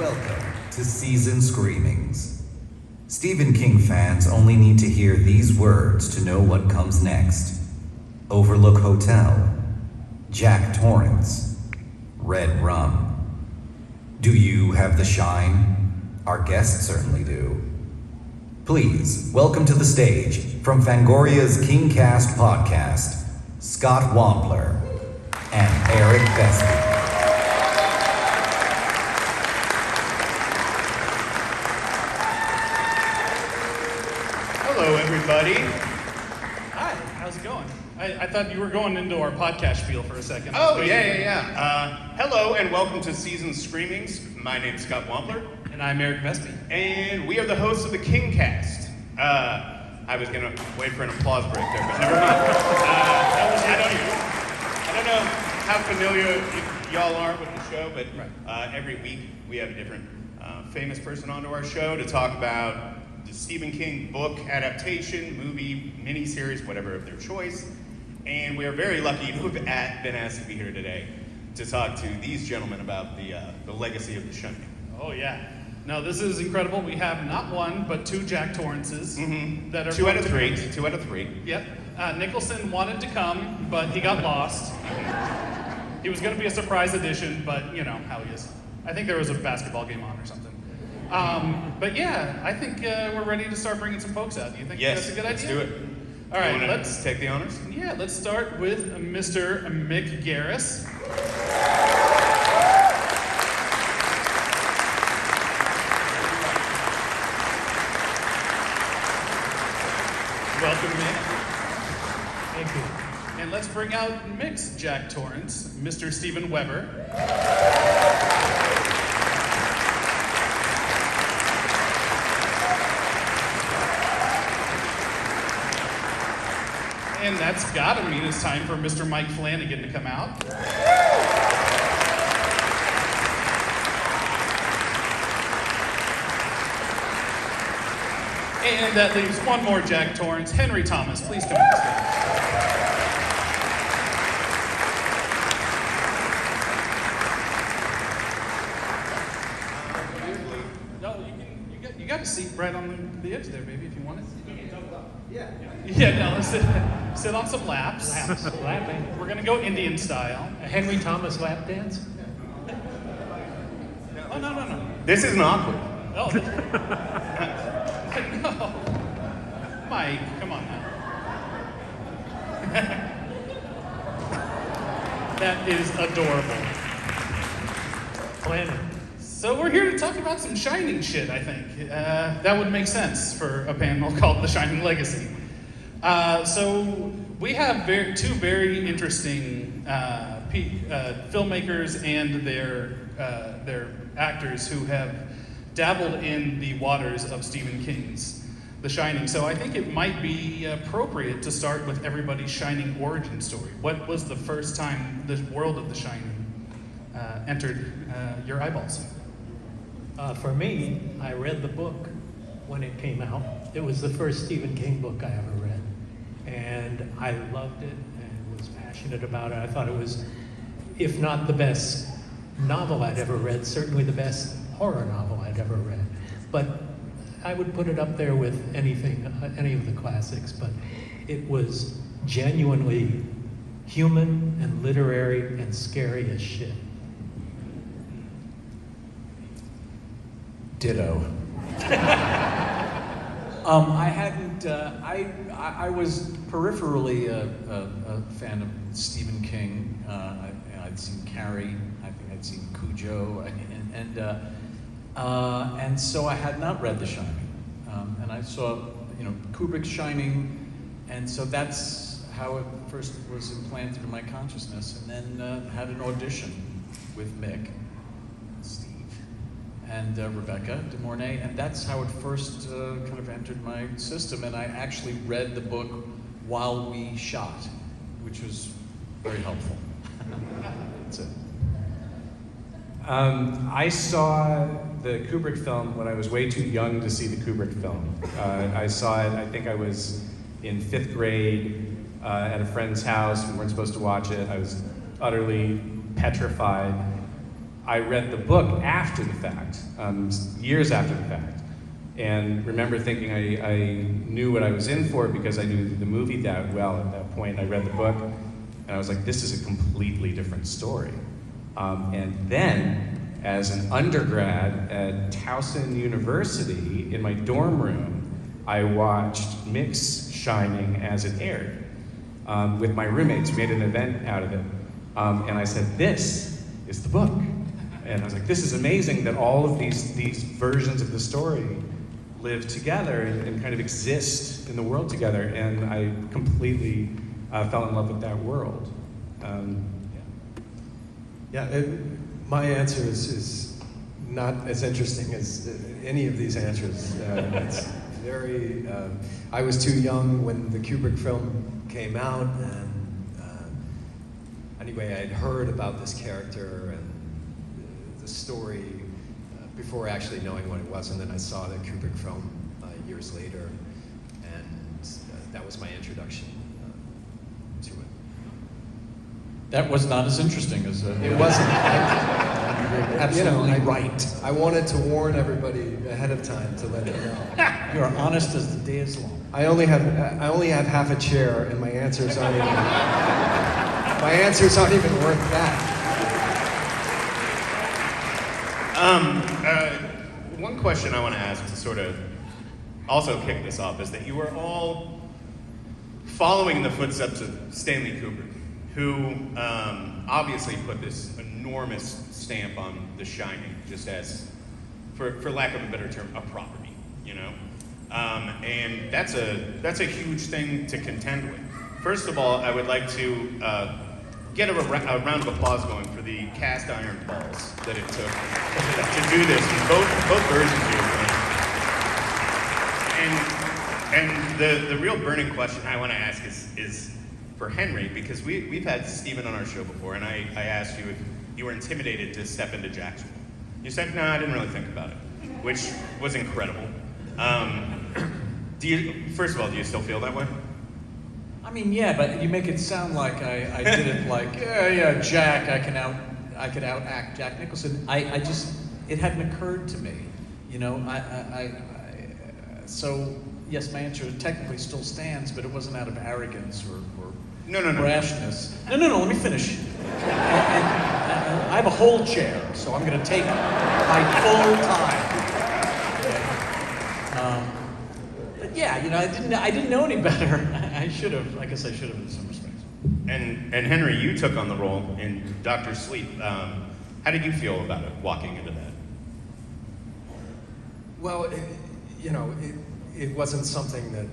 Welcome to Season Screamings. Stephen King fans only need to hear these words to know what comes next. Overlook Hotel, Jack Torrance, Red Rum. Do you have the shine? Our guests certainly do. Please, welcome to the stage, from Fangoria's Kingcast podcast, Scott Wampler and Eric Vesey. Hello, everybody. Hi, how's it going? I thought you were going into our podcast spiel for a second. Oh, yeah. Hello, and welcome to Season Screamings. My name's Scott Wampler. And I'm Eric Vesey. And we are the hosts of the Kingcast. I was going to wait for an applause break there, but never mind. I don't know how familiar y'all are with the show, but every week we have a different famous person onto our show to talk about the Stephen King book adaptation, movie, miniseries, whatever of their choice. And we are very lucky to have been asked to be here today to talk to these gentlemen about the legacy of The Shining. Oh, yeah. No, this is incredible. We have not one, but two Jack Torrances that are Two out of three. Yep. Nicholson wanted to come, but he got lost. He was going to be a surprise addition, but you know how he is. I think there was a basketball game on or something. But yeah, I think we're ready to start bringing some folks out. Do you think that's a good idea? Let's do it. All right, let's take the honors. Yeah, let's start with Mr. Mick Garris. Welcome, Mick. Thank you. And let's bring out Mick's Jack Torrance, Mr. Stephen Weber. And that's gotta mean it's time for Mr. Mike Flanagan to come out. And that leaves one more Jack Torrance, Henry Thomas. Please come on stage. No, you got a seat right on the edge there, baby, if you want it. Yeah, no, sit on some laps. Lapping. We're gonna go Indian style. A Henry Thomas lap dance? Oh, no. This isn't awkward. Oh. No. Mike, come on now. That is adorable. Planning. So we're here to talk about some Shining shit, I think. That would make sense for a panel called The Shining Legacy. So we have two very interesting filmmakers and their actors who have dabbled in the waters of Stephen King's The Shining. So I think it might be appropriate to start with everybody's Shining origin story. What was the first time the world of The Shining entered your eyeballs? For me, I read the book when it came out. It was the first Stephen King book I ever read. And I loved it and was passionate about it. I thought it was, if not the best novel I'd ever read, certainly the best horror novel I'd ever read. But I would put it up there with any of the classics, but it was genuinely human and literary and scary as shit. Ditto. I was peripherally a fan of Stephen King. I'd seen Carrie, I think I'd seen Cujo, and so I had not read The Shining. And I saw, Kubrick's Shining, and so that's how it first was implanted in my consciousness. And then had an audition with Mick, Steve, and Rebecca De Mornay, and that's how it first kind of entered my system. And I actually read the book while we shot, which was very helpful. That's it. I saw the Kubrick film when I was way too young to see the Kubrick film. I saw it, I think I was in 5th grade at a friend's house. We weren't supposed to watch it. I was utterly petrified. I read the book after the fact, years after the fact, and remember thinking I knew what I was in for because I knew the movie that well at that point. I read the book, and I was like, this is a completely different story. And then, as an undergrad at Towson University, in my dorm room, I watched Mick's Shining as it aired with my roommates. We made an event out of it. And I said, this is the book. And I was like, this is amazing that all of these versions of the story live together and kind of exist in the world together. And I completely fell in love with that world. My answer is not as interesting as any of these answers. It's very. I was too young when the Kubrick film came out, and anyway, I had heard about this character and the story before actually knowing what it was, and then I saw the Kubrick film years later, and that was my introduction to it. That was not as interesting as It wasn't. absolutely right. I wanted to warn everybody ahead of time to let them know. You are honest as the day is long. I only have half a chair, and my answers aren't even worth that. One question I want to ask to sort of also kick this off is that you were all following the footsteps of Stanley Kubrick, who obviously put this enormous stamp on The Shining, just as, for lack of a better term, a property, you know? And that's a huge thing to contend with. First of all, I would like to get a round of applause going for the cast iron balls that it took to do this in both versions of your film. And the real burning question I want to ask is for Henry, because we've had Stephen on our show before, and I asked you if you were intimidated to step into Jack's role. You said, no, I didn't really think about it, which was incredible. First of all, do you still feel that way? I mean, yeah, but you make it sound like I did it like, yeah, Jack, I could outact Jack Nicholson. I just, it hadn't occurred to me, you know. So yes, my answer technically still stands, but it wasn't out of arrogance or No. brashness. No, let me finish. And I have a whole chair, so I'm going to take my full time. But yeah, you know, I didn't know any better. I should have. I guess I should have in some respects. And Henry, you took on the role in Dr. Sleep. How did you feel about it, walking into that? Well, it wasn't something that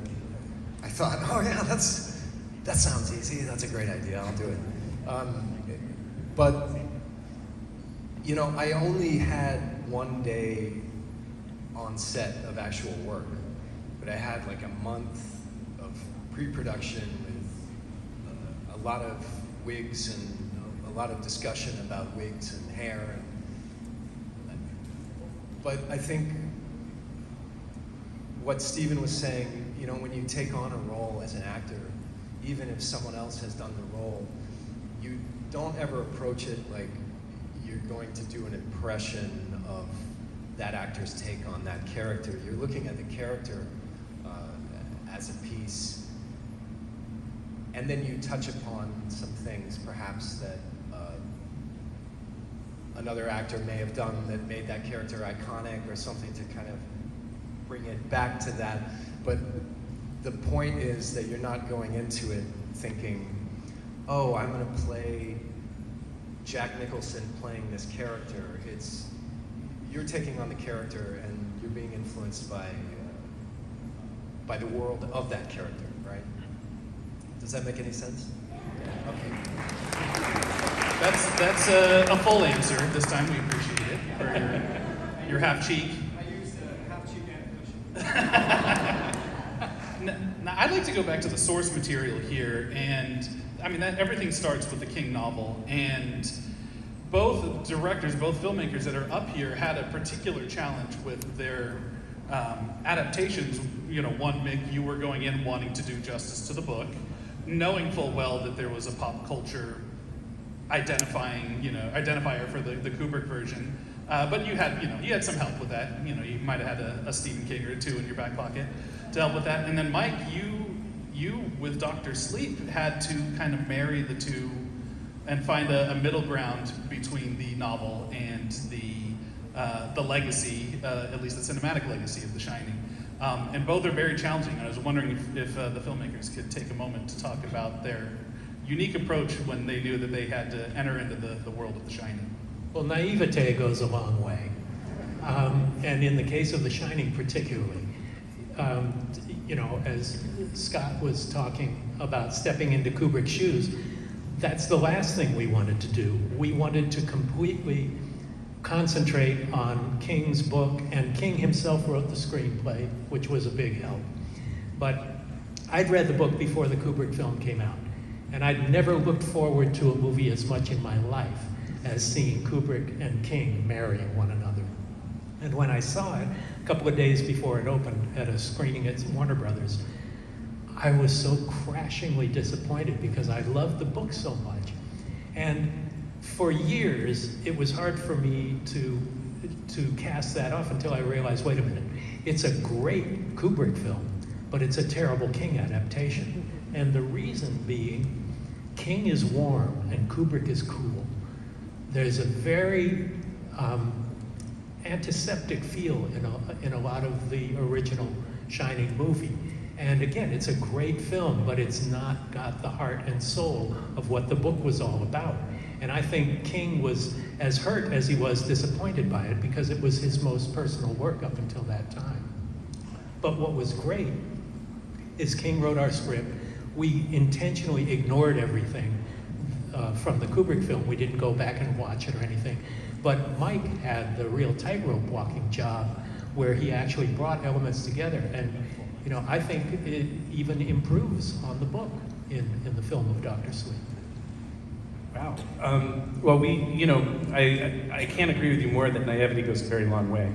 I thought, oh yeah, that sounds easy. That's a great idea. I'll do it. But you know, I only had one day on set of actual work, but I had like a month of pre-production with a lot of wigs and a lot of discussion about wigs and hair. But I think what Stephen was saying, you know, when you take on a role as an actor, even if someone else has done the role, you don't ever approach it like you're going to do an impression of that actor's take on that character. You're looking at the character as a piece, and then you touch upon some things perhaps that another actor may have done that made that character iconic or something to kind of bring it back to that. But the point is that you're not going into it thinking, oh, I'm going to play Jack Nicholson playing this character. You're taking on the character and you're being influenced by the world of that character, right? Does that make any sense? Okay. That's a full answer. This time we appreciate it for your half cheek. I used a half cheek and cushion. Now, I'd like to go back to the source material here, and I mean everything starts with the King novel, and both directors, both filmmakers that are up here had a particular challenge with their adaptations. You know, one, Mick, you were going in wanting to do justice to the book, knowing full well that there was a pop culture identifier for the Kubrick version. But you had some help with that. You might have had a Stephen King or two in your back pocket to help with that. And then Mike, you with Dr. Sleep had to kind of marry the two and find a middle ground between the novel and the legacy, at least the cinematic legacy of The Shining. And both are very challenging. And I was wondering if the filmmakers could take a moment to talk about their unique approach when they knew that they had to enter into the world of The Shining. Well, naivete goes a long way. And in the case of The Shining particularly, as Scott was talking about stepping into Kubrick's shoes, that's the last thing we wanted to do. We wanted to completely concentrate on King's book, and King himself wrote the screenplay, which was a big help. But I'd read the book before the Kubrick film came out, and I'd never looked forward to a movie as much in my life as seeing Kubrick and King marrying one another. And when I saw it, a couple of days before it opened at a screening at Warner Brothers, I was so crashingly disappointed because I loved the book so much. And for years, it was hard for me to cast that off until I realized, wait a minute, it's a great Kubrick film, but it's a terrible King adaptation. And the reason being, King is warm and Kubrick is cool. There's a very antiseptic feel in a lot of the original Shining movie. And again, it's a great film, but it's not got the heart and soul of what the book was all about. And I think King was as hurt as he was disappointed by it because it was his most personal work up until that time. But what was great is King wrote our script. We intentionally ignored everything from the Kubrick film. We didn't go back and watch it or anything. But Mike had the real tightrope walking job where he actually brought elements together. And I think it even improves on the book in the film of Dr. Sleep. Wow. Well, I can't agree with you more that naivety goes a very long way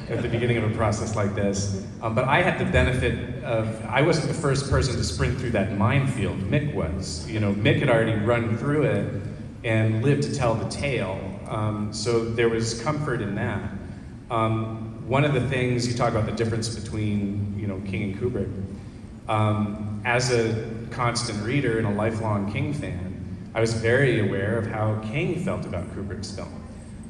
at the beginning of a process like this. But I had the benefit of, I wasn't the first person to sprint through that minefield. Mick was. Mick had already run through it and lived to tell the tale. So there was comfort in that. One of the things, you talk about the difference between King and Kubrick. As a constant reader and a lifelong King fan, I was very aware of how King felt about Kubrick's film.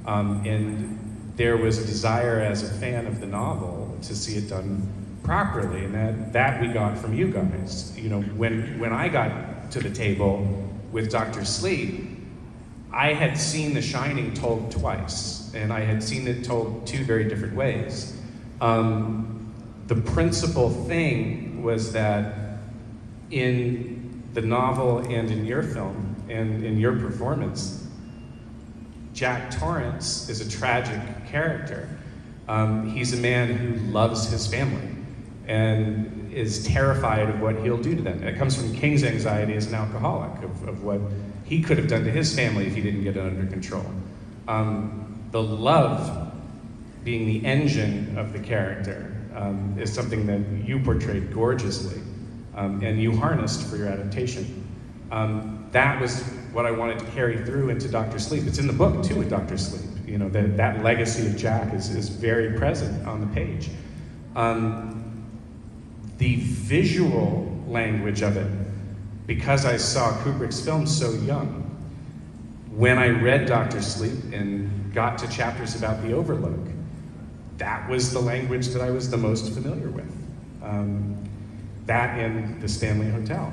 And there was a desire as a fan of the novel to see it done properly, and that we got from you guys. When I got to the table with Dr. Sleep, I had seen The Shining told twice, and I had seen it told two very different ways. The principal thing was that in the novel and in your film, and in your performance, Jack Torrance is a tragic character. He's a man who loves his family and is terrified of what he'll do to them. It comes from King's anxiety as an alcoholic, of what he could have done to his family if he didn't get it under control. The love being the engine of the character is something that you portrayed gorgeously, and you harnessed for your adaptation. That was what I wanted to carry through into Dr. Sleep. It's in the book too with Dr. Sleep. That legacy of Jack is very present on the page. The visual language of it, because I saw Kubrick's film so young, when I read Dr. Sleep and got to chapters about the Overlook, that was the language that I was the most familiar with. That and the Stanley Hotel.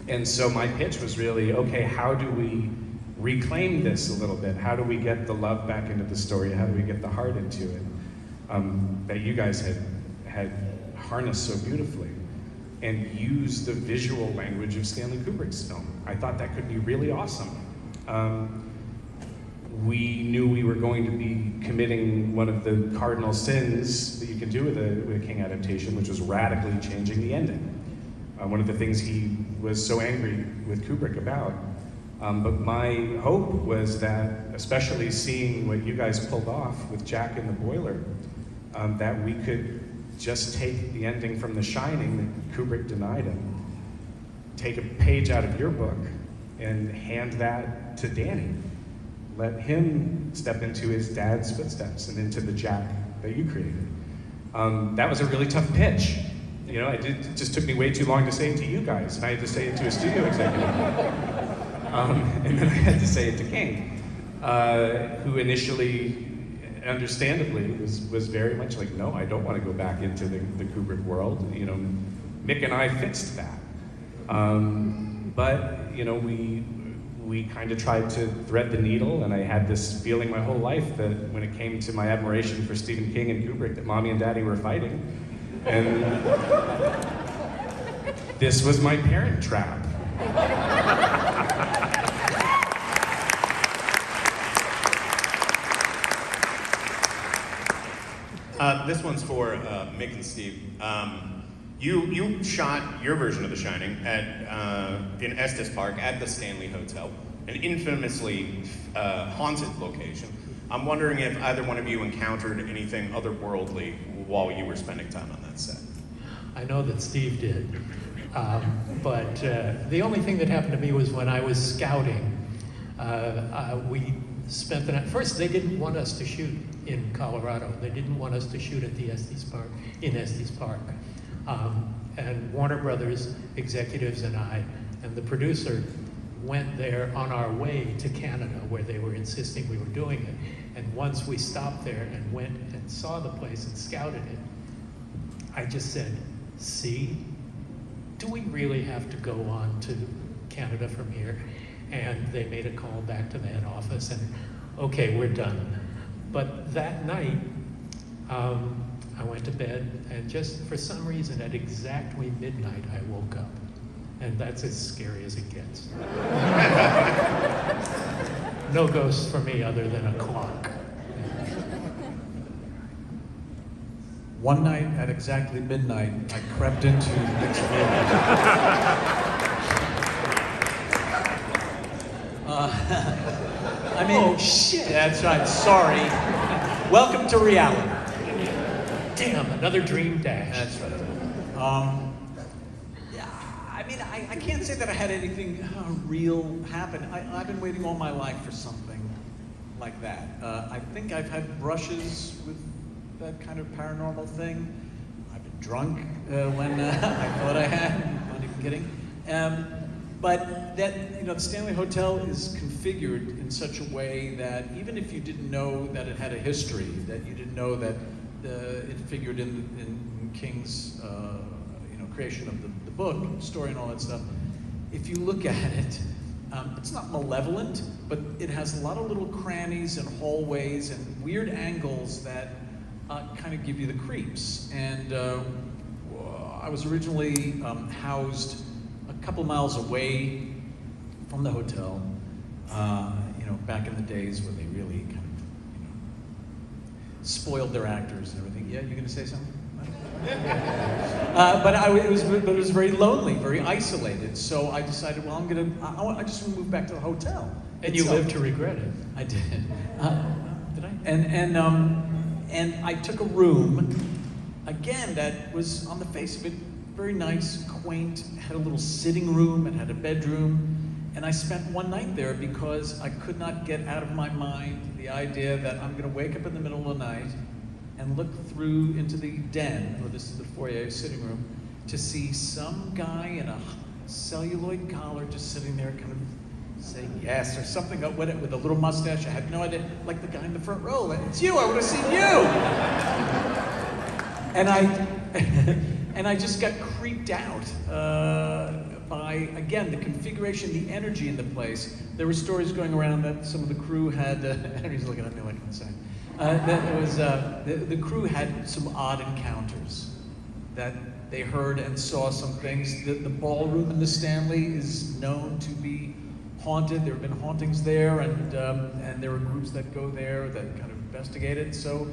And so my pitch was really, okay, how do we reclaim this a little bit? How do we get the love back into the story? How do we get the heart into it? That you guys had harnessed so beautifully, and use the visual language of Stanley Kubrick's film. I thought that could be really awesome. We knew we were going to be committing one of the cardinal sins that you can do with a King adaptation, which was radically changing the ending. One of the things he was so angry with Kubrick about. But my hope was that, especially seeing what you guys pulled off with Jack in the boiler, that we could just take the ending from The Shining that Kubrick denied him, take a page out of your book, and hand that to Danny. Let him step into his dad's footsteps and into the Jack that you created. That was a really tough pitch. You know, it just took me way too long to say it to you guys, and I had to say it to a studio executive. And then I had to say it to King, who initially, understandably, was very much like, no, I don't want to go back into the Kubrick world. You know, Mick and I fixed that. But, you know, we kind of tried to thread the needle, and I had this feeling my whole life that when it came to my admiration for Stephen King and Kubrick, that Mommy and Daddy were fighting. And this was my parent trap. This one's for Mick and Steve. You shot your version of The Shining in Estes Park at the Stanley Hotel, an infamously haunted location. I'm wondering if either one of you encountered anything otherworldly while you were spending time on that set. I know that Steve did, but the only thing that happened to me was when I was scouting. We spent the night. First, they didn't want us to shoot in Colorado. They didn't want us to shoot at the Estes Park, in Estes Park. And Warner Brothers executives and I and the producer went there on our way to Canada, where they were insisting we were doing it. And once we stopped there and went and saw the place and scouted it, I just said, see, do we really have to go on to Canada from here? And they made a call back to the head office, and okay, we're done. But that night, I went to bed, and just for some reason, at exactly midnight, I woke up. And that's as scary as it gets. No ghosts for me other than a clock. One night at exactly midnight, I crept into Mick's room. I mean, Oh, shit. That's right. Sorry. Welcome to reality. Damn, another dream dash. That's right. Yeah, I mean, I can't say that I had anything real happen. I've been waiting all my life for something like that. I think I've had brushes with that kind of paranormal thing. I've been drunk when I thought I had. I'm not even kidding. But that, you know, the Stanley Hotel is configured in such a way that even if you didn't know that it had a history, that you didn't know that it figured in King's creation of the book, story, and all that stuff, if you look at it, it's not malevolent, but it has a lot of little crannies and hallways and weird angles that kind of give you the creeps. And I was originally housed a couple miles away from the hotel, back in the days where they really kind of, spoiled their actors and everything. Yeah, you gonna say something? But it was very lonely, very isolated. So I decided, well, I just want to move back to the hotel. And you lived to regret it. I did. Did I? And I took a room, again, that was on the face of it very nice, quaint. It had a little sitting room. It had a bedroom. And I spent one night there because I could not get out of my mind the idea that I'm going to wake up in the middle of the night and look through into the den, or this is the foyer sitting room, to see some guy in a celluloid collar just sitting there kind of saying yes or something with a little mustache. I had no idea, like the guy in the front row. Like, it's you, I would have seen you! And I just got creeped out by, again, the configuration, the energy in the place. There were stories going around that some of the crew had, Henry's looking at me like insane. The crew had some odd encounters, that they heard and saw some things. The ballroom in the Stanley is known to be haunted. There have been hauntings there, and there are groups that go there that kind of investigate it. So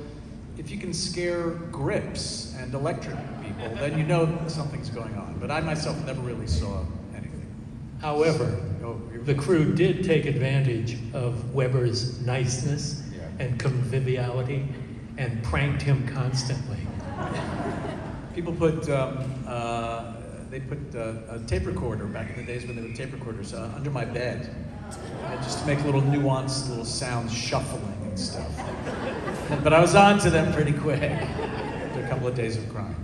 if you can scare grips and electric people, then you know that something's going on. But I myself never really saw anything. However, the crew did take advantage of Weber's niceness and conviviality and pranked him constantly. People put they put a tape recorder back in the days when there were tape recorders under my bed, just to make little nuanced little sounds, shuffling and stuff. But I was on to them pretty quick after a couple of days of crying.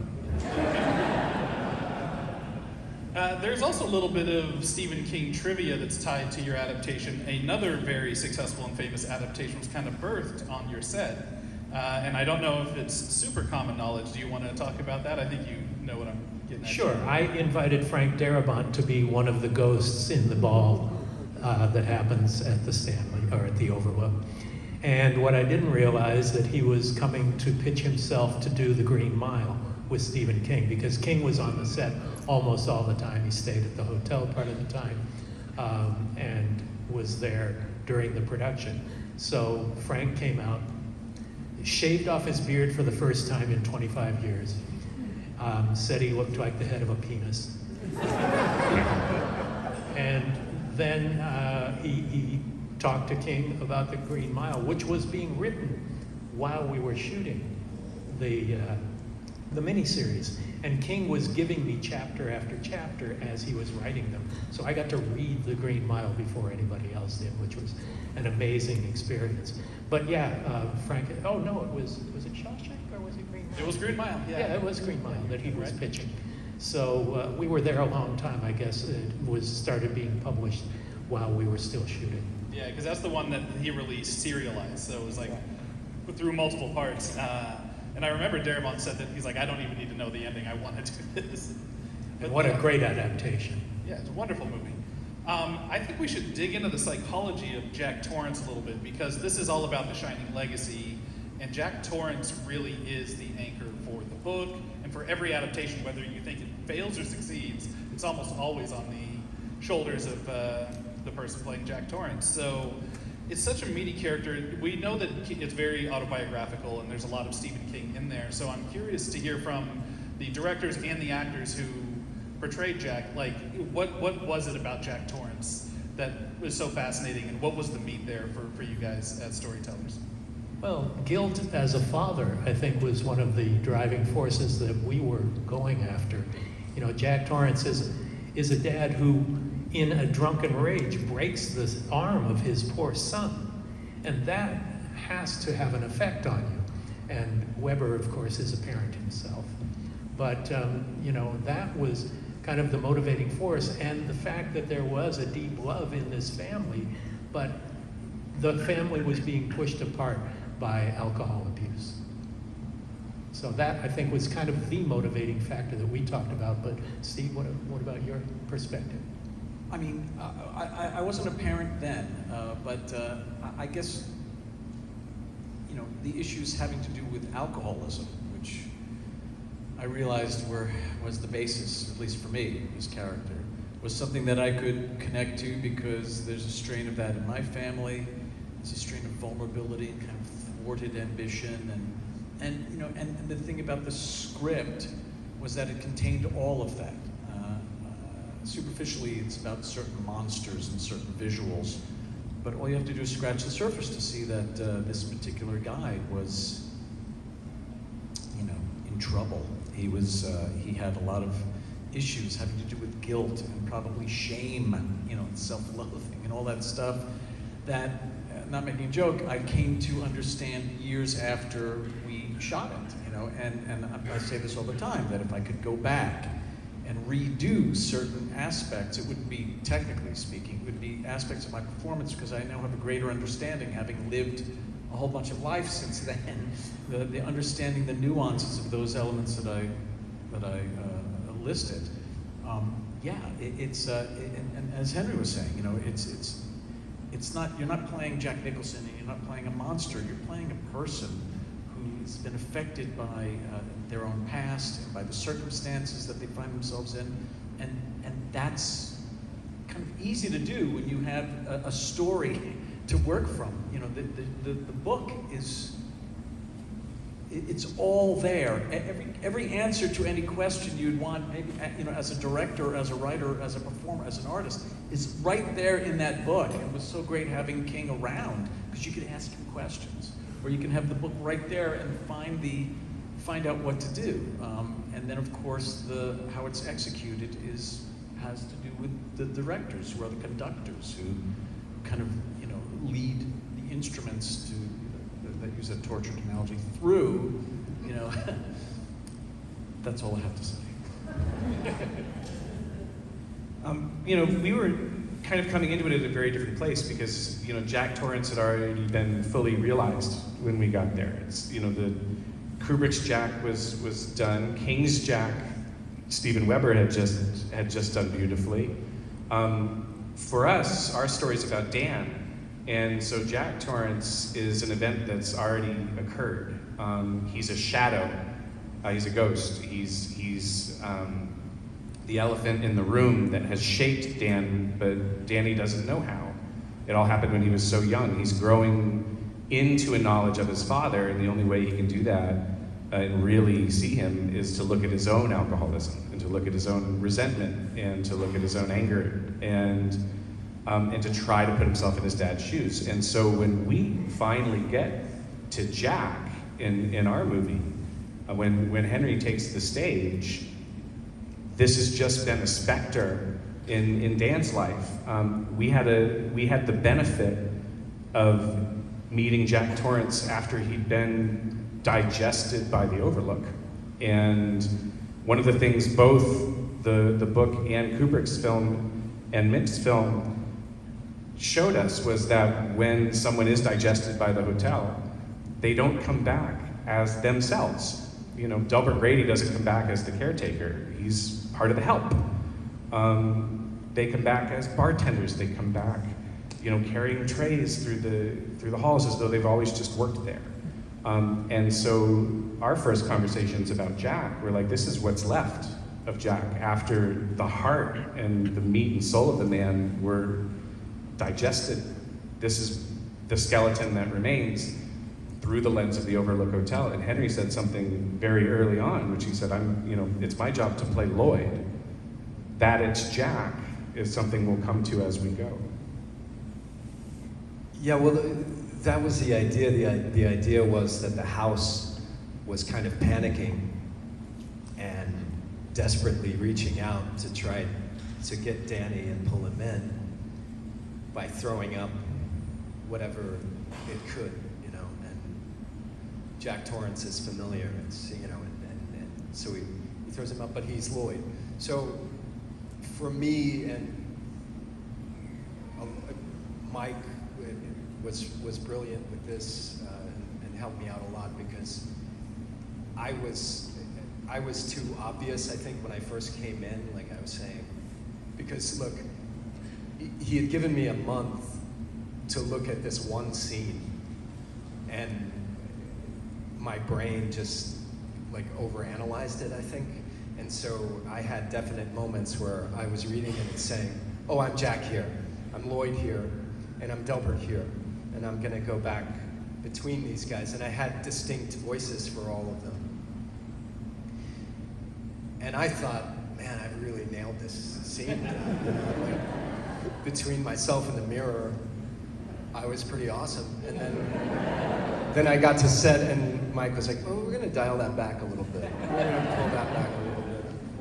There's also a little bit of Stephen King trivia that's tied to your adaptation. Another very successful and famous adaptation was kind of birthed on your set. And I don't know if it's super common knowledge. Do you want to talk about that? I think you know what I'm getting at. Sure. I invited Frank Darabont to be one of the ghosts in the ball that happens at the Stanley, or at the Overlook. And what I didn't realize that he was coming to pitch himself to do the Green Mile with Stephen King, because King was on the set almost all the time. He stayed at the hotel part of the time and was there during the production. So Frank came out, shaved off his beard for the first time in 25 years, said he looked like the head of a penis. And then he talked to King about the Green Mile, which was being written while we were shooting the miniseries. And King was giving me chapter after chapter as he was writing them. So I got to read the Green Mile before anybody else did, which was an amazing experience. But yeah, Frank, oh no, was it Shawshank or was it Green Mile? It was Green Mile, yeah. Yeah, it was Green Mile that he was pitching. So we were there a long time, I guess. It was started being published while we were still shooting. Yeah, because that's the one that he released serialized, so it was like through multiple parts. And I remember Darabont said that he's like, I don't even need to know the ending, I want to do this. And what a great adaptation. Yeah, it's a wonderful movie. I think we should dig into the psychology of Jack Torrance a little bit, because this is all about the Shining legacy, and Jack Torrance really is the anchor for the book, and for every adaptation, whether you think it fails or succeeds, it's almost always on the shoulders of the person playing Jack Torrance. So it's such a meaty character. We know that it's very autobiographical, and there's a lot of Stephen King in there, so I'm curious to hear from the directors and the actors who portrayed Jack, like what was it about Jack Torrance that was so fascinating, and what was the meat there for you guys as storytellers? Well, guilt as a father, I think, was one of the driving forces that we were going after. You know, Jack Torrance is a dad who, in a drunken rage, breaks the arm of his poor son, and that has to have an effect on you. And Weber, of course, is a parent himself. But, you know, that was kind of the motivating force, and the fact that there was a deep love in this family, but the family was being pushed apart by alcohol abuse. So that, I think, was kind of the motivating factor that we talked about. But Steve, what about your perspective? I mean, I wasn't a parent then, but I guess, you know, the issues having to do with alcoholism, which I realized was the basis, at least for me, his character, was something that I could connect to, because there's a strain of that in my family. There's a strain of vulnerability and kind of thwarted ambition, and you know, and the thing about the script was that it contained all of that. Superficially, it's about certain monsters and certain visuals, but all you have to do is scratch the surface to see that this particular guy was, you know, in trouble. He had a lot of issues having to do with guilt and probably shame, you know, and self-loathing and all that stuff that, not making a joke, I came to understand years after we shot it, you know, and I say this all the time, that if I could go back and redo certain aspects, it wouldn't be, technically speaking, it would be aspects of my performance, because I now have a greater understanding, having lived a whole bunch of life since then, the understanding the nuances of those elements that I listed. Yeah, and as Henry was saying, you know, it's not, you're not playing Jack Nicholson and you're not playing a monster, you're playing a person who's been affected by their own past and by the circumstances that they find themselves in, and that's kind of easy to do when you have a story to work from. You know, the book is, it's all there. Every answer to any question you'd want, maybe, you know, as a director, as a writer, as a performer, as an artist, is right there in that book. It was so great having King around, because you could ask him questions, or you can have the book right there and find the find out what to do. And then, of course, how it's executed has to do with the directors, who are the conductors, who kind of, lead the instruments that use a tortured analogy through, That's all I have to say. We were kind of coming into it at a very different place because, Jack Torrance had already been fully realized when we got there. It's, the Kubrick's Jack was done. King's Jack, Steven Weber had just done beautifully. For us, our story's about Dan, and so Jack Torrance is an event that's already occurred. He's a shadow. He's a ghost. He's the elephant in the room that has shaped Dan, but Danny doesn't know how. It all happened when he was so young. He's growing into a knowledge of his father, and the only way he can do that and really see him is to look at his own alcoholism, and to look at his own resentment, and to look at his own anger, and to try to put himself in his dad's shoes. And so when we finally get to Jack in our movie, when Henry takes the stage, this has just been a specter in Dan's life. We had the benefit of meeting Jack Torrance after he'd been digested by the Overlook. And one of the things both the book and Kubrick's film and Mick's film showed us was that when someone is digested by the hotel, they don't come back as themselves. Delbert Grady doesn't come back as the caretaker. He's part of the help. They come back as bartenders. They come back, carrying trays through the halls as though they've always just worked there. And so our first conversations about Jack were like, this is what's left of Jack after the heart and the meat and soul of the man were digested. This is the skeleton that remains through the lens of the Overlook Hotel. And Henry said something very early on, which he said, it's my job to play Lloyd. That it's Jack is something we'll come to as we go. Yeah, well, that was the idea. The idea was that the house was kind of panicking and desperately reaching out to try to get Danny and pull him in by throwing up whatever it could, and Jack Torrance is familiar, and so he throws him up, but he's Lloyd. So for me, and Mike was brilliant with this and helped me out a lot, because I was too obvious, I think, when I first came in, like I was saying, because look, he had given me a month to look at this one scene, and my brain just like overanalyzed it, I think. And so I had definite moments where I was reading it and saying, oh, I'm Jack here, I'm Lloyd here, and I'm Delbert here, and I'm gonna go back between these guys. And I had distinct voices for all of them. And I thought, man, I really nailed this scene. Between myself and the mirror, I was pretty awesome. And then I got to set, and Mike was like, oh, we're gonna dial that back a little bit. We're gonna pull that back a little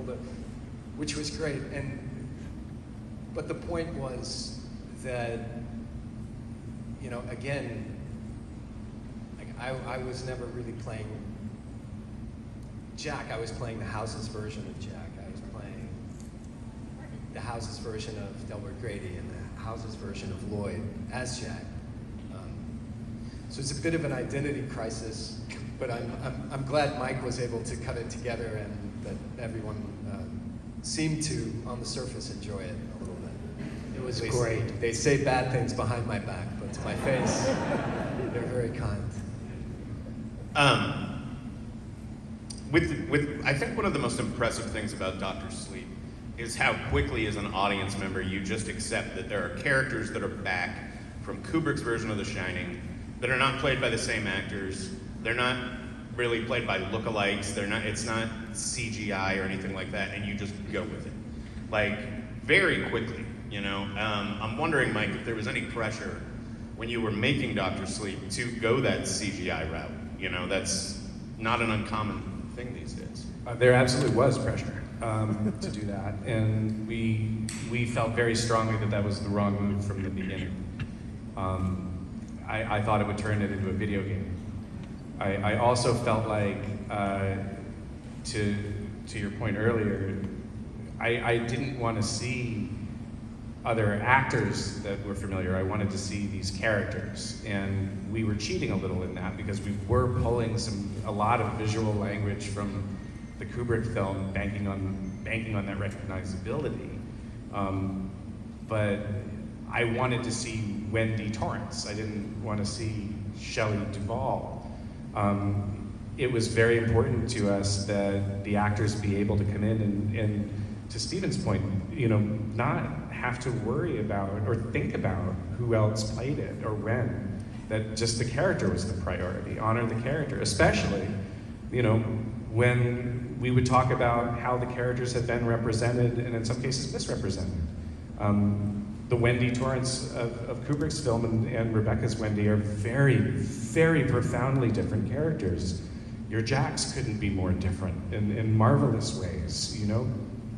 bit, which was great. But the point was that, again, like I was never really playing Jack. I was playing the house's version of Jack. I was playing the house's version of Delbert Grady and the house's version of Lloyd as Jack. So it's a bit of an identity crisis, but I'm glad Mike was able to cut it together, and that everyone seemed to, on the surface, enjoy it a little bit. It was great. They say bad things behind my back, but to my face, they're very kind. I think one of the most impressive things about Dr. Sleep is how quickly, as an audience member, you just accept that there are characters that are back from Kubrick's version of The Shining that are not played by the same actors. They're not really played by lookalikes. It's not CGI or anything like that, and you just go with it. Like, very quickly, I'm wondering, Mike, if there was any pressure when you were making Dr. Sleep to go that CGI route. That's not an uncommon thing these days. There absolutely was pressure to do that, and we felt very strongly that that was the wrong move from the beginning. I thought it would turn it into a video game. I also felt like, to your point earlier, I didn't want to see other actors that were familiar. I wanted to see these characters, and we were cheating a little in that because we were pulling a lot of visual language from the Kubrick film, banking on that recognizability. But I wanted to see Wendy Torrance. I didn't want to see Shelley Duvall. It was very important to us that the actors be able to come in and to Stephen's point, not have to worry about or think about who else played it or when. That just the character was the priority. Honor the character, especially, when we would talk about how the characters had been represented and in some cases misrepresented. The Wendy Torrance of Kubrick's film and Rebecca's Wendy are very, very profoundly different characters. Your Jacks couldn't be more different in marvelous ways,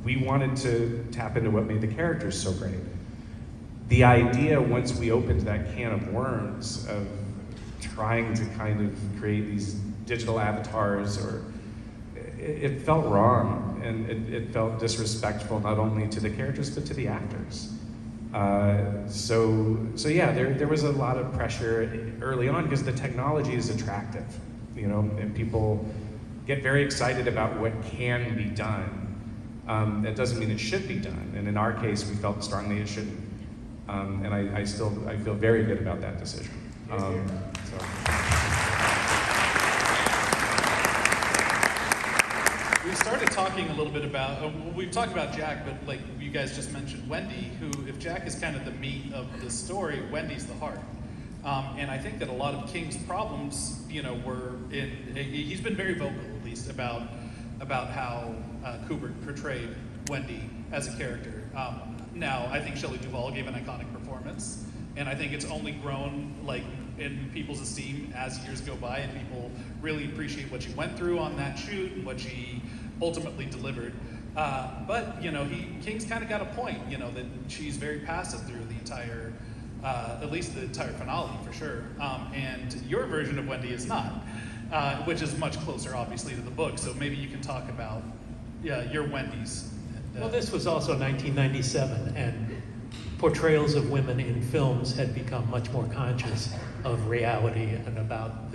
We wanted to tap into what made the characters so great. The idea, once we opened that can of worms of trying to kind of create these digital avatars, it felt wrong, and it felt disrespectful not only to the characters but to the actors. So yeah, there was a lot of pressure early on because the technology is attractive, and people get very excited about what can be done. That doesn't mean it should be done, and in our case, we felt strongly it shouldn't. And I feel very good about that decision. We started talking a little bit about, we've talked about Jack, but like you guys just mentioned Wendy, who, if Jack is kind of the meat of the story, Wendy's the heart. And I think that a lot of King's problems, were he's been very vocal, at least, about how Kubrick portrayed Wendy as a character. Now, I think Shelley Duvall gave an iconic performance, and I think it's only grown in people's esteem as years go by, and people really appreciate what she went through on that shoot and what she ultimately delivered. But King's kind of got a point, that she's very passive through the entire, at least the entire finale for sure. And your version of Wendy is not, which is much closer, obviously, to the book. So maybe you can talk about your Wendy's. Well, this was also 1997, and portrayals of women in films had become much more conscious of reality and about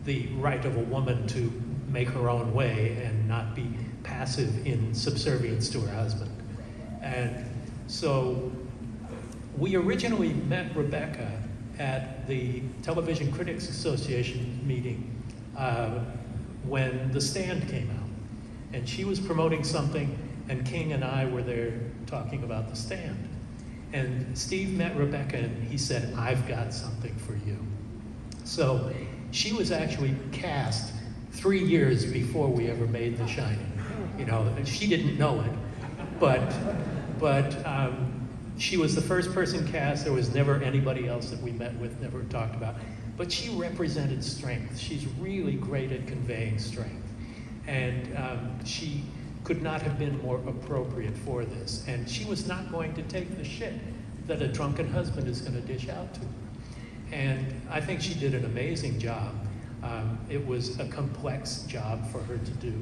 the right of a woman to make her own way and not be passive in subservience to her husband. And so we originally met Rebecca at the Television Critics Association meeting when The Stand came out. And she was promoting something, and King and I were there talking about The Stand. And Steve met Rebecca and he said, "I've got something for you." So she was actually cast 3 years before we ever made The Shining. She didn't know it, but she was the first person cast. There was never anybody else that we met with, never talked about. But she represented strength. She's really great at conveying strength. And she could not have been more appropriate for this. And she was not going to take the shit that a drunken husband is going to dish out to her. And I think she did an amazing job. It was a complex job for her to do.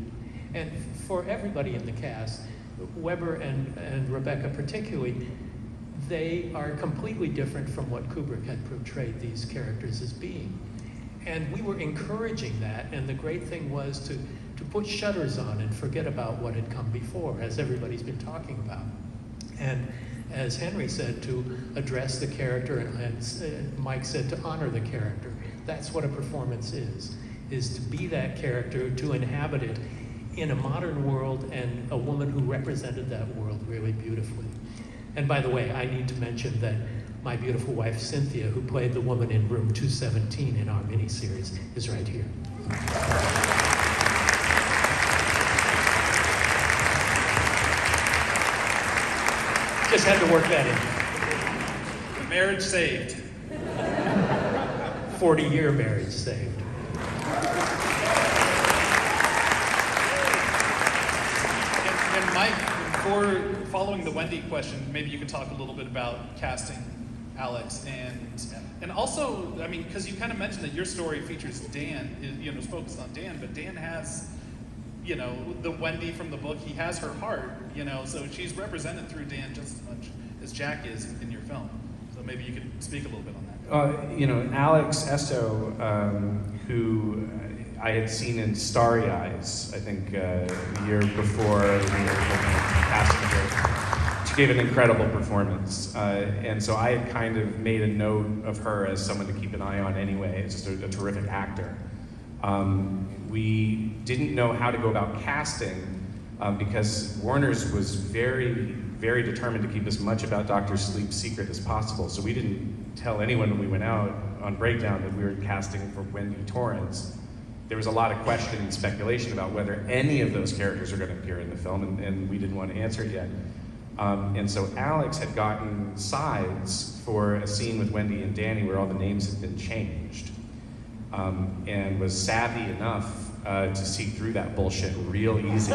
And for everybody in the cast, Weber and Rebecca particularly, they are completely different from what Kubrick had portrayed these characters as being. And we were encouraging that, and the great thing was to put shutters on and forget about what had come before, as everybody's been talking about. And as Henry said, to address the character, and Mike said to honor the character. That's what a performance is to be that character, to inhabit it in a modern world, and a woman who represented that world really beautifully. And by the way, I need to mention that my beautiful wife, Cynthia, who played the woman in room 217 in our miniseries, is right here. Just had to work that in. Marriage saved. 40-year marriage saved. Mike, for following the Wendy question, maybe you could talk a little bit about casting Alex and also, I mean, because you kind of mentioned that your story features Dan, is focused on Dan, but Dan has, the Wendy from the book. He has her heart, so she's represented through Dan just as much as Jack is in your film. So maybe you could speak a little bit on that. Alex Esso, who I had seen in Starry Eyes, I think the year before we were casting her. She gave an incredible performance. And so I had kind of made a note of her as someone to keep an eye on anyway. It's just a terrific actor. We didn't know how to go about casting because Warner's was very, very determined to keep as much about Dr. Sleep secret as possible. So we didn't tell anyone when we went out on Breakdown that we were casting for Wendy Torrance. There was a lot of question and speculation about whether any of those characters are going to appear in the film, and we didn't want to answer it yet. And so Alex had gotten sides for a scene with Wendy and Danny where all the names had been changed, and was savvy enough to see through that bullshit real easy.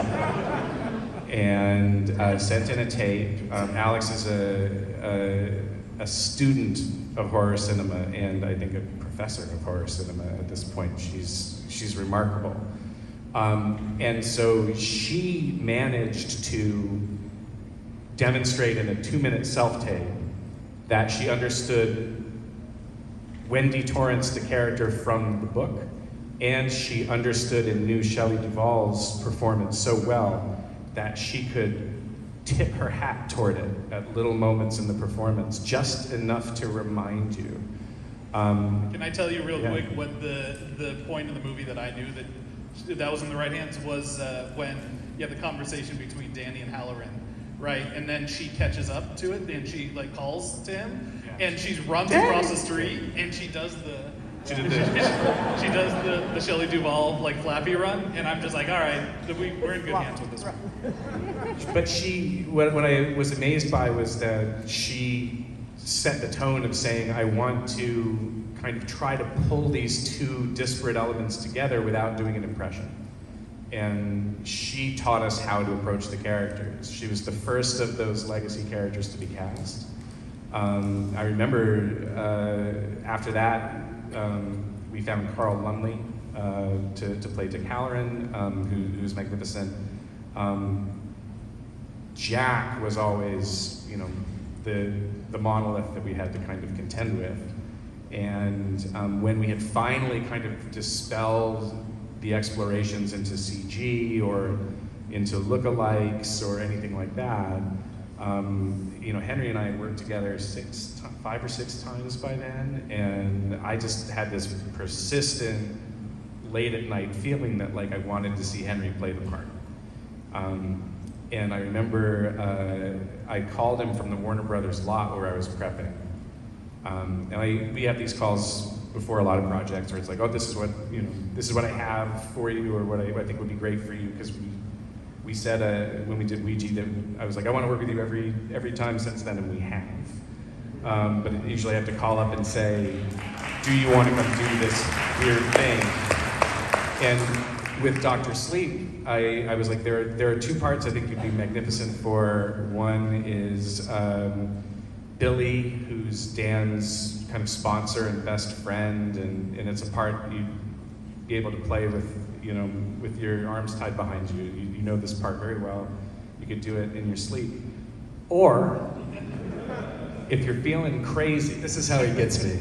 And sent in a tape. Alex is a student of horror cinema, and I think a professor of horror cinema at this point. She's remarkable. And so she managed to demonstrate in a 2-minute self-tape that she understood Wendy Torrance, the character from the book, and she understood and knew Shelley Duvall's performance so well that she could tip her hat toward it at little moments in the performance, just enough to remind you. Can I tell you real quick what the point of the movie that I knew that was in the right hands was when you have the conversation between Danny and Halloran, right? And then she catches up to it and she calls to him, and she runs across the street and she does the Shelley Duvall Flappy run, and I'm just like, all right, we're in good hands with this one. But what I was amazed by was that she set the tone of saying, I want to kind of try to pull these two disparate elements together without doing an impression. And she taught us how to approach the characters. She was the first of those legacy characters to be cast. I remember after that, we found Carl Lumley to play Dick Halloran, who's magnificent. Jack was always, the monolith that we had to kind of contend with. And when we had finally kind of dispelled the explorations into CG or into lookalikes or anything like that, Henry and I had worked together 5 or 6 times by then, and I just had this persistent late at night feeling that I wanted to see Henry play the part. And I remember I called him from the Warner Brothers lot where I was prepping. And we have these calls before a lot of projects where it's like, oh, this is what I have for you, or what I think would be great for you, because we said when we did Ouija that I was like, I want to work with you every time since then, and we have. But usually I have to call up and say, do you want to come do this weird thing? And with Dr. Sleep, I was like, there are 2 parts I think you'd be magnificent for. One is Billy, who's Dan's kind of sponsor and best friend, and it's a part you'd be able to play with, with your arms tied behind you. You know this part very well. You could do it in your sleep. Or, if you're feeling crazy. This is how he gets me.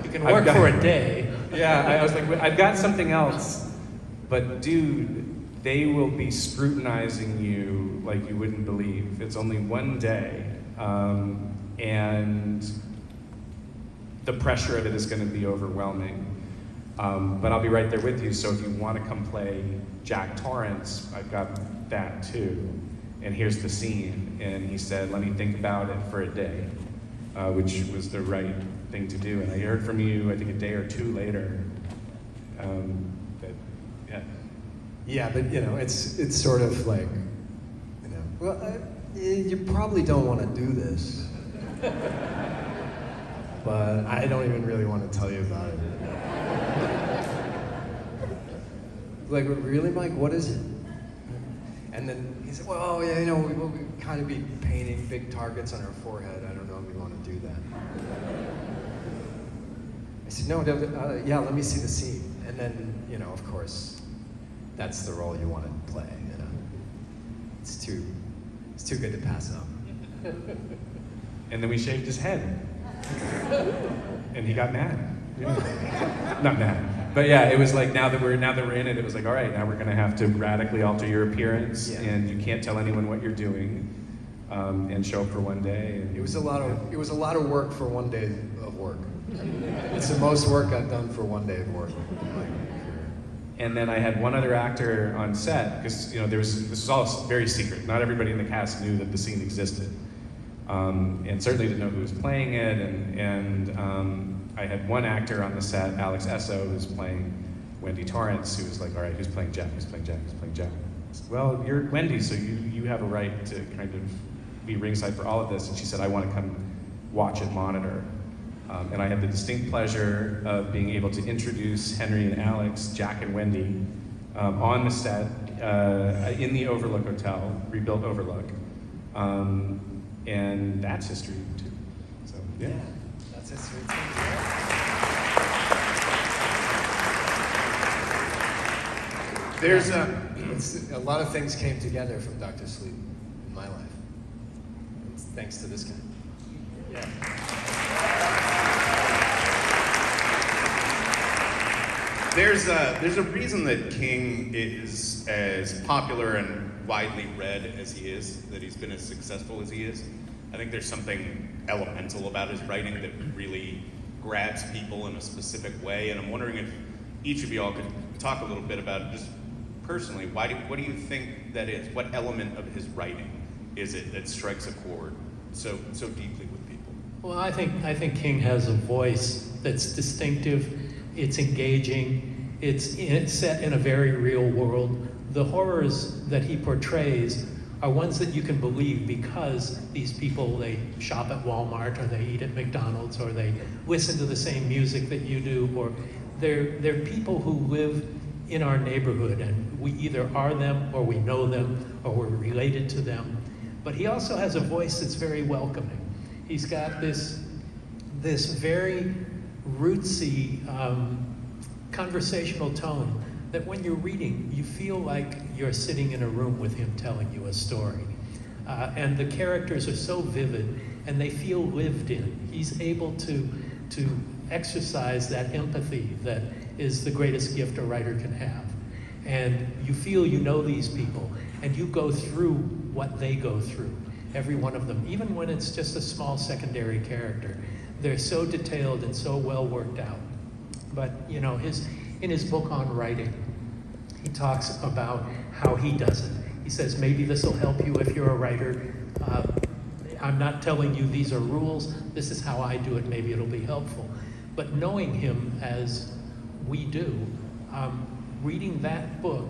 You can work for a day. Yeah, I was like, I've got something else, but dude, they will be scrutinizing you like you wouldn't believe. It's only one day, and the pressure of it is going to be overwhelming. But I'll be right there with you, so if you want to come play Jack Torrance, I've got that too. And here's the scene. And he said, let me think about it for a day, which was the right thing to do. And I heard from you, I think a day or 2 later, that, yeah. Yeah, but it's sort of like, well, you probably don't want to do this, but I don't even really want to tell you about it. Like, really, Mike? What is it? And then he said, well, yeah, you know, we'll kind of be painting big targets on our forehead. I don't know if we want to do that. I said, no, yeah, let me see the scene. And then, you know, of course, that's the role you want to play, you know. It's too good to pass up. And then we shaved his head. And he got mad. Not mad. But yeah, it was like now that we're in it, it was like, all right, now we're gonna have to radically alter your appearance, and you can't tell anyone what you're doing, and show up for one day. And, it was a lot of work for one day of work. It's the most work I've done for one day of work in my career. And then I had one other actor on set, because you know this was all very secret. Not everybody in the cast knew that the scene existed, and certainly didn't know who was playing it. And I had one actor on the set, Alex Esso, who's playing Wendy Torrance, who was like, all right, who's playing Jack? Who's playing Jack? Who's playing Jack? I said, well, you're Wendy, so you have a right to kind of be ringside for all of this. And she said, I want to come watch and monitor. And I had the distinct pleasure of being able to introduce Henry and Alex, Jack and Wendy, on the set in the Overlook Hotel, rebuilt Overlook. And that's history too. So yeah. That's history too. There's a lot of things came together from Dr. Sleep in my life. It's thanks to this guy. Yeah. There's a reason that King is as popular and widely read as he is, that he's been as successful as he is. I think there's something elemental about his writing that really grabs people in a specific way, and I'm wondering if each of you all could talk a little bit about just personally, what do you think that is? What element of his writing is it that strikes a chord so deeply with people? Well, I think King has a voice that's distinctive. It's engaging. It's set in a very real world. The horrors that he portrays are ones that you can believe because these people, they shop at Walmart, or they eat at McDonald's, or they listen to the same music that you do, or they're people who live in our neighborhood, and we either are them, or we know them, or we're related to them. But he also has a voice that's very welcoming. He's got this very rootsy conversational tone that when you're reading, you feel like you're sitting in a room with him telling you a story. And the characters are so vivid, and they feel lived in. He's able to exercise that empathy that is the greatest gift a writer can have. And you feel you know these people, and you go through what they go through, every one of them, even when it's just a small secondary character. They're so detailed and so well worked out. But you know, in his book on writing, he talks about how he does it. He says, maybe this will help you if you're a writer. I'm not telling you these are rules. This is how I do it. Maybe it'll be helpful. But knowing him as we do, reading that book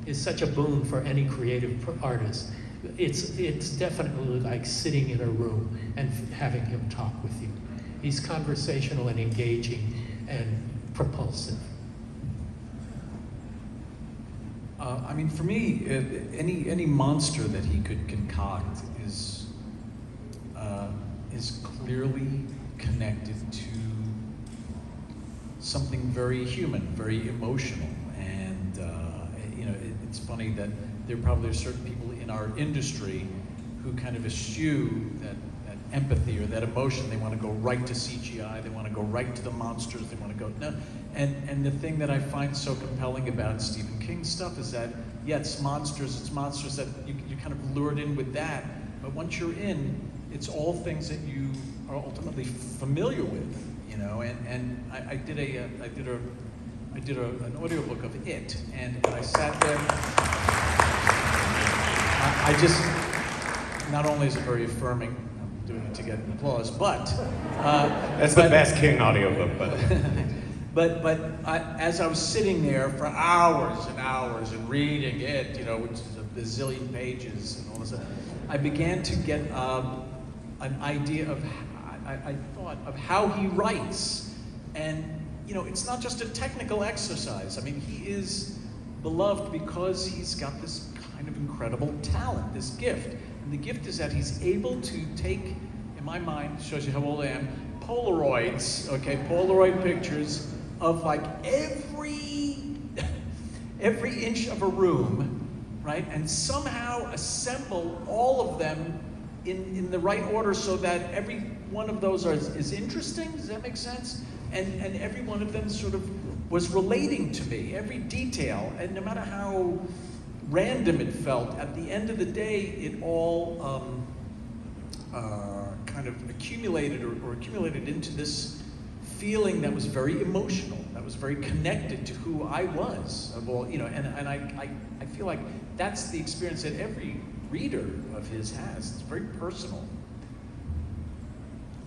is such a boon for any creative artist. It's definitely like sitting in a room and having him talk with you. He's conversational and engaging and propulsive. I mean, for me, any monster that he could concoct is clearly connected to something very human, very emotional. And you know, it's funny that there probably are certain people in our industry who kind of eschew that empathy or that emotion. They want to go right to CGI. They want to go right to the monsters. They want to go no. And the thing that I find so compelling about Stephen King's stuff is that, yeah, it's monsters that you're kind of lured in with that. But once you're in, it's all things that you are ultimately familiar with, you know. And I did an audiobook of It, and I sat there. I just, not only is it very affirming, I'm doing it to get applause, but that's the best King audiobook, but as I was sitting there for hours and hours and reading it, you know, which is a bazillion pages and all this stuff, I began to get an idea of, I thought of how he writes. And, you know, it's not just a technical exercise. I mean, he is beloved because he's got this kind of incredible talent, this gift. And the gift is that he's able to take, in my mind, shows you how old I am, Polaroids, okay, Polaroid pictures of like every inch of a room, right? And somehow assemble all of them in the right order so that every one of those is interesting. Does that make sense? And every one of them sort of was relating to me, every detail. And no matter how random it felt, at the end of the day, it all kind of accumulated or accumulated into this feeling that was very emotional, that was very connected to who I was. Well, you know, and I feel like that's the experience that every reader of his has. It's very personal.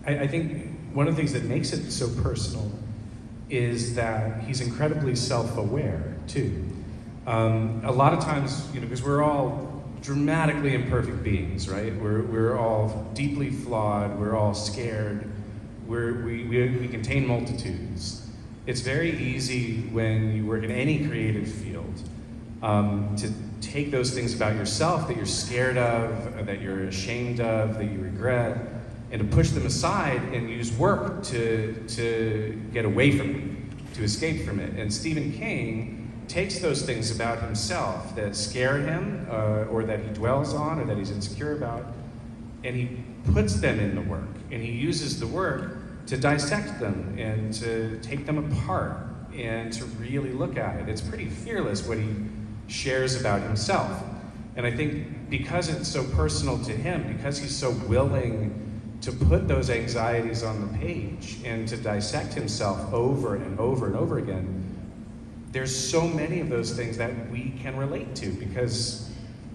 I think one of the things that makes it so personal is that he's incredibly self-aware too. A lot of times, you know, because we're all dramatically imperfect beings, right? We're all deeply flawed. We're all scared. We contain multitudes. It's very easy when you work in any creative field to take those things about yourself that you're scared of, that you're ashamed of, that you regret, and to push them aside and use work to get away from it, to escape from it. And Stephen King takes those things about himself that scare him, or that he dwells on, or that he's insecure about, and he puts them in the work. And he uses the work to dissect them and to take them apart and to really look at it. It's pretty fearless what he shares about himself. And I think because it's so personal to him, because he's so willing to put those anxieties on the page and to dissect himself over and over and over again, there's so many of those things that we can relate to because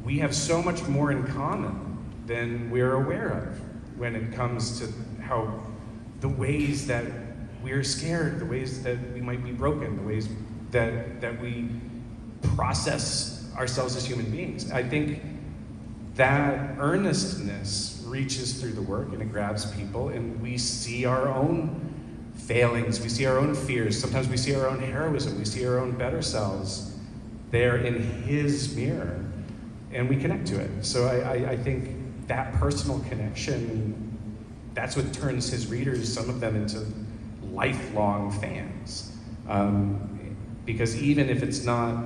we have so much more in common than we're aware of when it comes to how the ways that we're scared, the ways that we might be broken, the ways that we process ourselves as human beings. I think that earnestness reaches through the work and it grabs people, and we see our own failings, we see our own fears, sometimes we see our own heroism, we see our own better selves there in his mirror, and we connect to it. So I think that personal connection, that's what turns his readers, some of them, into lifelong fans. Because even if it's not,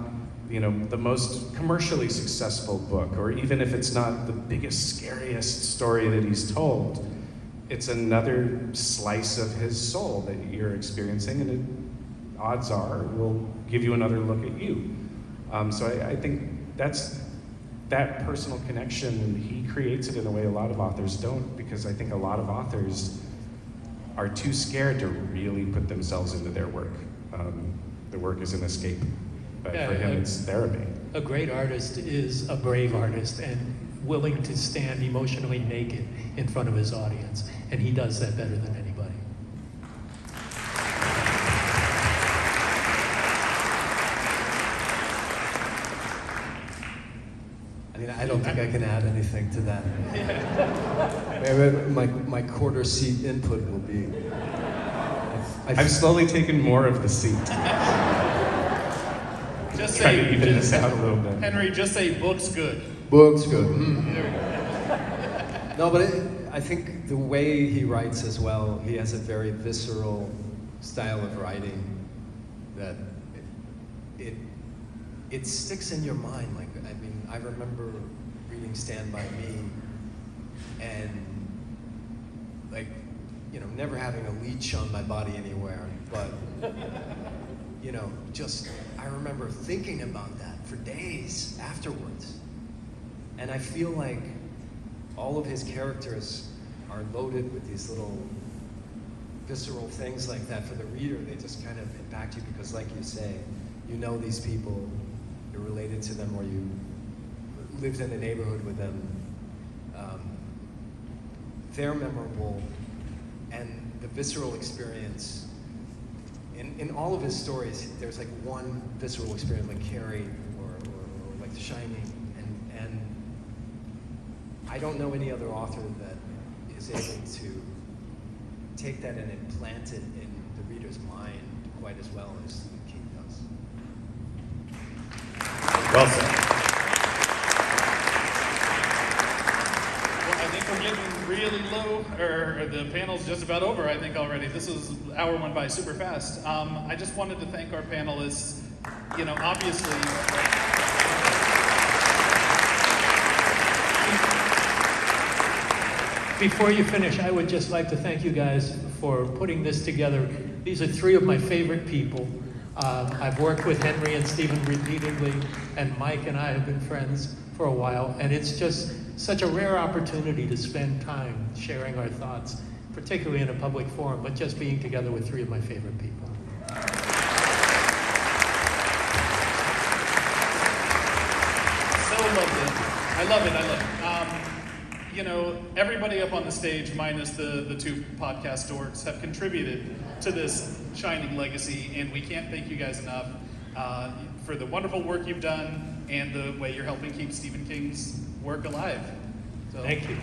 you know, the most commercially successful book, or even if it's not the biggest, scariest story that he's told, it's another slice of his soul that you're experiencing, and it, odds are, will give you another look at you. So I think that personal connection, he creates it in a way a lot of authors don't, because I think a lot of authors are too scared to really put themselves into their work. The work is an escape, but for him it's therapy. A great artist is a brave artist and willing to stand emotionally naked in front of his audience, and he does that better than anybody. I mean, I don't think I can add anything to that. Maybe my quarter seat input will be. I've slowly taken more of the seat. Just Try to say, even this out a little bit. Henry, just say book's good. Book's good. There we go. No, but I think the way he writes as well, he has a very visceral style of writing that it sticks in your mind. Like, I mean, I remember reading Stand By Me and, like, you know, never having a leech on my body anywhere, but, you know, just, I remember thinking about that for days afterwards. And I feel like all of his characters are loaded with these little visceral things like that for the reader. They just kind of impact you because, like you say, you know these people, you're related to them, or you lived in a neighborhood with them. They're memorable, and the visceral experience, in all of his stories, there's like one visceral experience, like Carrie or like The Shining, and I don't know any other author that is able to take that and implant it in the reader's mind quite as well as King does. Well said. flew, or the panel's just about over, I think, already. This is hour went by super fast. I just wanted to thank our panelists. You know, obviously, Before you finish, I would just like to thank you guys for putting this together. These are three of my favorite people. I've worked with Henry and Stephen repeatedly, and Mike and I have been friends for a while, and it's just such a rare opportunity to spend time sharing our thoughts, particularly in a public forum, but just being together with three of my favorite people. so loved it. I love it. You know, everybody up on the stage, minus the two podcast dorks, have contributed to this shining legacy, and we can't thank you guys enough for the wonderful work you've done and the way you're helping keep Stephen King's work alive. So, Thank you.